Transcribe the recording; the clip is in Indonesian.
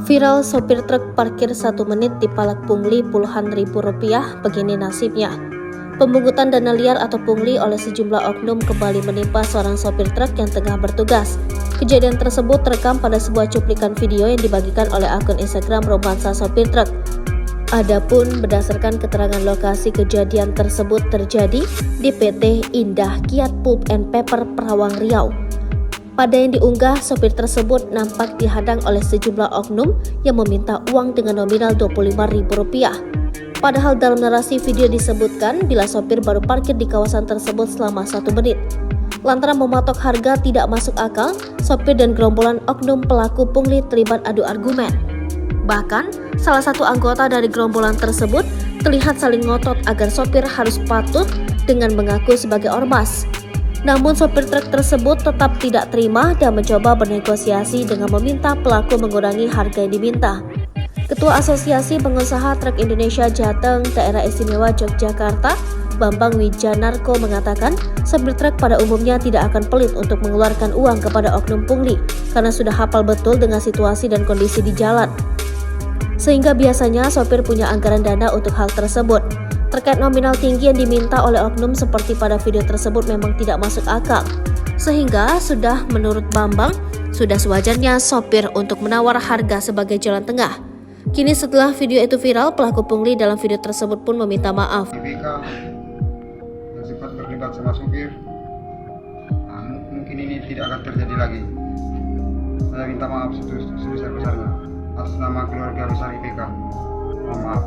Viral sopir truk parkir 1 menit dipalak pungli puluhan ribu rupiah, begini nasibnya. Pemungutan dana liar atau pungli oleh sejumlah oknum kembali menimpa seorang sopir truk yang tengah bertugas. Kejadian tersebut terekam pada sebuah cuplikan video yang dibagikan oleh akun Instagram Romansa Sopir Truk. Adapun berdasarkan keterangan lokasi kejadian tersebut terjadi di PT Indah Kiat Pulp and Paper Perawang Riau. Pada yang diunggah, sopir tersebut nampak dihadang oleh sejumlah oknum yang meminta uang dengan nominal Rp25.000. Padahal dalam narasi video disebutkan bila sopir baru parkir di kawasan tersebut selama 1 menit. Lantaran mematok harga tidak masuk akal, sopir dan gerombolan oknum pelaku pungli terlibat adu argumen. Bahkan, salah satu anggota dari gerombolan tersebut terlihat saling ngotot agar sopir harus patuh dengan mengaku sebagai ormas. Namun sopir truk tersebut tetap tidak terima dan mencoba bernegosiasi dengan meminta pelaku mengurangi harga yang diminta. Ketua Asosiasi Pengusaha Truk Indonesia Jateng Daerah Istimewa Yogyakarta, Bambang Wijanarko mengatakan, sopir truk pada umumnya tidak akan pelit untuk mengeluarkan uang kepada oknum pungli karena sudah hafal betul dengan situasi dan kondisi di jalan. Sehingga biasanya sopir punya anggaran dana untuk hal tersebut. Terkait nominal tinggi yang diminta oleh oknum seperti pada video tersebut memang tidak masuk akal. Sehingga menurut Bambang, sudah sewajarnya sopir untuk menawar harga sebagai jalan tengah. Kini setelah video itu viral, pelaku pungli dalam video tersebut pun meminta maaf. BK yang sempat berdebat sama sopir, mungkin ini tidak akan terjadi lagi. Saya minta maaf sebesar-besarnya atas nama keluarga besar IPK. Mohon maaf.